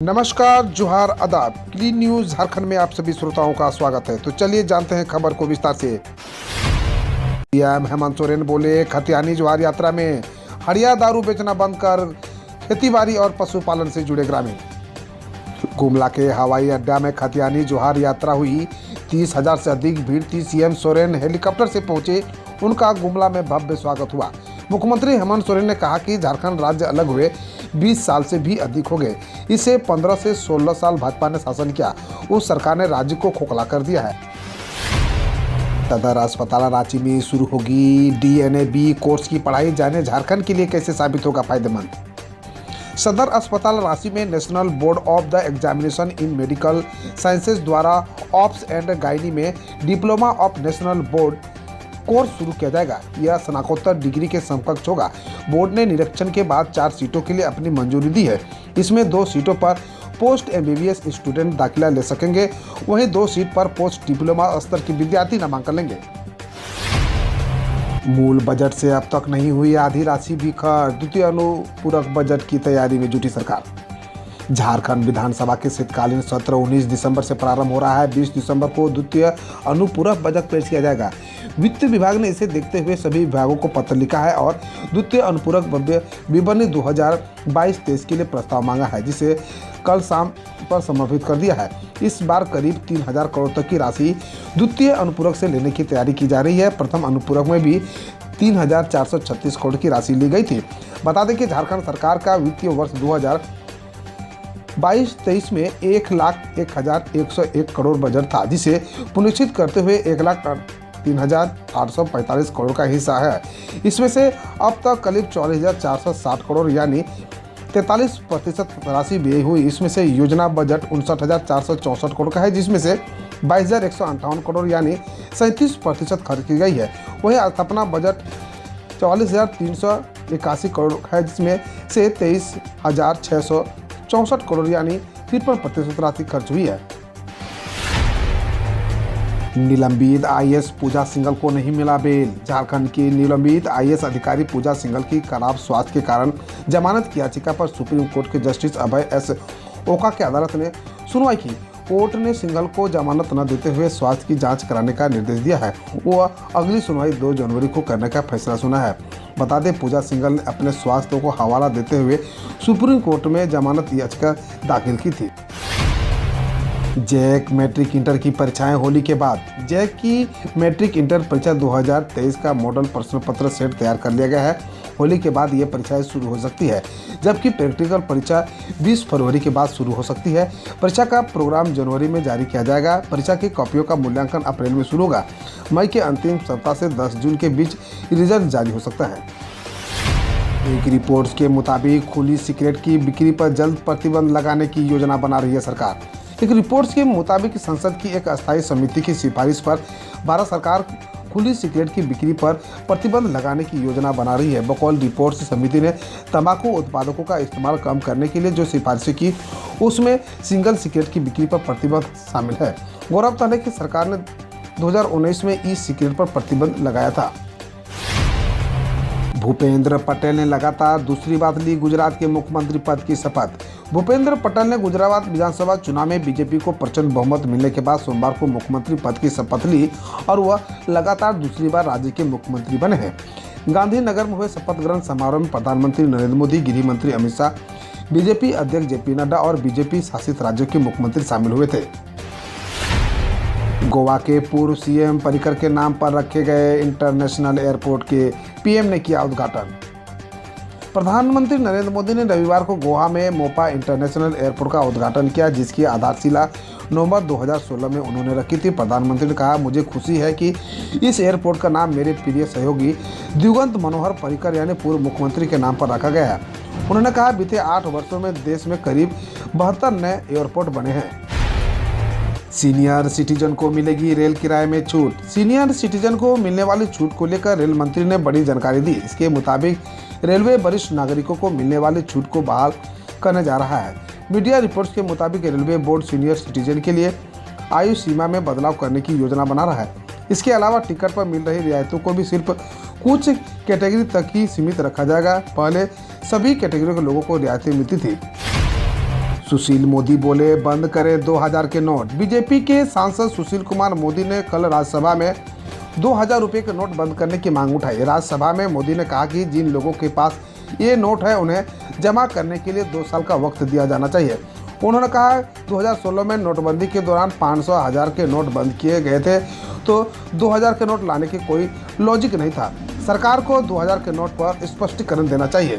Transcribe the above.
नमस्कार, जोहार, आदाब। क्लीन न्यूज झारखंड में आप सभी श्रोताओं का स्वागत है। तो चलिए जानते हैं खबर को विस्तार से। सीएम हेमंत सोरेन बोले, खतियानी जोहार यात्रा में हड़िया दारू बेचना बंद कर खेतीबाड़ी और पशुपालन से जुड़े ग्रामीण। गुमला के हवाई अड्डा में खतियानी जोहार यात्रा हुई। 30,000 से अधिक भीड़ थी। सीएम सोरेन हेलीकॉप्टर से पहुंचे, उनका गुमला में भव्य स्वागत हुआ। मुख्यमंत्री हेमंत सोरेन ने कहा कि झारखंड राज्य अलग हुए 20 साल से भी अधिक हो गए। इसे 15 से 16 साल भाजपा ने शासन किया, उस सरकार ने राज्य को खोखला कर दिया है। सदर अस्पताल रांची में शुरू होगी डीएनए बी कोर्स की पढ़ाई, जाने झारखंड के लिए कैसे साबित होगा फायदेमंद। सदर अस्पताल रांची में national board of the examination in medical sciences द्वारा ऑप्स एंड गाइनी में diploma of national board course शुरू किया जाएगा। यह स्नातकोत्तर डिग्री के समकक्ष होगा। बोर्ड ने निरीक्षण के बाद 4 सीटों के लिए अपनी मंजूरी दी है। इसमें 2 सीटों पर पोस्ट एमबीबीएस स्टूडेंट दाखिला ले सकेंगे, वहीं 2 सीट पर पोस्ट डिप्लोमा स्तर के विद्यार्थी नामांकन लेंगे। मूल बजट से अब तक नहीं हुई आधी राशि भी खर्च, द्वितीय अनुपूरक बजट की तैयारी में जुटी सरकार। झारखंड विधानसभा के शीतकालीन सत्र 19 दिसंबर से प्रारंभ हो रहा है। 20 दिसंबर को द्वितीय अनुपूरक बजट पेश किया जाएगा। वित्त विभाग ने इसे देखते हुए सभी विभागों को पत्र लिखा है और द्वितीय अनुपूरक विवरणी 2022-23 के लिए प्रस्ताव मांगा है, जिसे कल शाम पर समर्पित कर दिया है। इस बार करीब 3,000 करोड़ तक की राशि द्वितीय अनुपूरक से लेने की तैयारी की जा रही है। प्रथम अनुपूरक में भी 3,436 करोड़ की राशि ली गई थी। बता दें कि झारखंड सरकार का वित्तीय वर्ष 2022-23 में 1,01,101 करोड़ बजट था, जिसे पुनरीक्षित करते हुए 1,03,845 करोड़ का हिस्सा है। इसमें से अब तक करीब 44,460 करोड़ यानी 43% राशि व्यय हुई। इसमें से योजना बजट 59,464 करोड़ का है, जिसमें से 22,158 करोड़ यानी 37% खर्च की गई है। वहीं स्थापना बजट 44,381 करोड़ है, जिसमें से 23,664 करोड़ यानी 53% राशि खर्च हुई है। निलंबित आईएएस पूजा सिंघल को नहीं मिला बेल। झारखंड की निलंबित आईएएस अधिकारी पूजा सिंघल की खराब स्वास्थ्य के कारण जमानत की याचिका पर सुप्रीम कोर्ट के जस्टिस अभय एस ओका की अदालत ने सुनवाई की। कोर्ट ने सिंघल को जमानत न देते हुए स्वास्थ्य की जांच कराने का निर्देश दिया है। वह अगली सुनवाई 2 जनवरी को करने का फैसला सुना है। बता दें, पूजा सिंघल ने अपने स्वास्थ्य को हवाला देते हुए सुप्रीम कोर्ट में जमानत याचिका दाखिल की थी। जैक मैट्रिक इंटर की परीक्षाएं होली के बाद। जैक की मैट्रिक इंटर परीक्षा 2023 का मॉडल प्रश्न पत्र सेट तैयार कर लिया गया है। होली के बाद ये परीक्षाएं शुरू हो सकती है, जबकि प्रैक्टिकल परीक्षा 20 फरवरी के बाद शुरू हो सकती है। परीक्षा का प्रोग्राम जनवरी में जारी किया जाएगा। परीक्षा की कॉपियों का मूल्यांकन अप्रैल में शुरू होगा। मई के अंतिम सप्ताह से 10 जून के बीच रिजल्ट जारी हो सकता है। एक रिपोर्ट के मुताबिक खुली सिगरेट की बिक्री पर जल्द प्रतिबंध लगाने की योजना बना रही है सरकार। एक रिपोर्ट के मुताबिक संसद की एक अस्थायी समिति की सिफारिश पर भारत सरकार खुली सिगरेट की बिक्री पर प्रतिबंध लगाने की योजना बना रही है। बकौल रिपोर्ट से समिति ने तंबाकू उत्पादकों का इस्तेमाल कम करने के लिए जो सिफारिशें की, उसमें सिंगल सिगरेट की बिक्री पर प्रतिबंध शामिल है। गौरतलब है कि सरकार ने 2019 में ई सिगरेट पर प्रतिबंध लगाया था। भूपेंद्र पटेल ने लगातार दूसरी बार ली गुजरात के मुख्यमंत्री पद की शपथ। भूपेंद्र पटेल ने गुजरात विधानसभा चुनाव में बीजेपी को प्रचंड बहुमत मिलने के बाद सोमवार को मुख्यमंत्री पद की शपथ ली और वह लगातार दूसरी बार राज्य के मुख्यमंत्री बने हैं। गांधीनगर में हुए शपथ ग्रहण समारोह में प्रधानमंत्री नरेंद्र मोदी, गृह मंत्री अमित शाह, बीजेपी अध्यक्ष जेपी नड्डा और बीजेपी शासित राज्यों के मुख्यमंत्री शामिल हुए थे। गोवा के पूर्व सीएम पर्रिकर के नाम पर रखे गए इंटरनेशनल एयरपोर्ट के पीएम ने किया उद्घाटन। प्रधानमंत्री नरेंद्र मोदी ने रविवार को गोवा में मोपा इंटरनेशनल एयरपोर्ट का उद्घाटन किया, जिसकी आधारशिला नवंबर 2016 में उन्होंने रखी थी। प्रधानमंत्री ने कहा, मुझे खुशी है कि इस एयरपोर्ट का नाम मेरे प्रिय सहयोगी दिवंगत मनोहर पर्रिकर यानी पूर्व मुख्यमंत्री के नाम पर रखा गया है। उन्होंने कहा, बीते 8 वर्षों में देश में करीब 72 नए एयरपोर्ट बने हैं। सीनियर सिटीजन को मिलेगी रेल किराए में छूट। सीनियर सिटीजन को मिलने वाली छूट को लेकर रेल मंत्री ने बड़ी जानकारी दी। इसके मुताबिक रेलवे वरिष्ठ नागरिकों को मिलने वाली छूट को बहाल करने जा रहा है। मीडिया रिपोर्ट्स के मुताबिक रेलवे बोर्ड सीनियर सिटीजन के लिए आयु सीमा में बदलाव करने की योजना बना रहा है। इसके अलावा टिकट पर मिल रही रियायतों को भी सिर्फ कुछ कैटेगरी तक ही सीमित रखा जाएगा। पहले सभी कैटेगरी के लोगों को रियायतें मिलती थी। सुशील मोदी बोले बंद करें 2000 के नोट। बीजेपी के सांसद सुशील कुमार मोदी ने कल राज्यसभा में 2000 रुपये के नोट बंद करने की मांग उठाई। राज्यसभा में मोदी ने कहा कि जिन लोगों के पास ये नोट है उन्हें जमा करने के लिए 2 साल का वक्त दिया जाना चाहिए। उन्होंने कहा 2016 में नोटबंदी के दौरान 500 1000 के नोट बंद किए गए थे, तो 2000 के नोट लाने की कोई लॉजिक नहीं था। सरकार को 2000 के नोट पर स्पष्टीकरण देना चाहिए।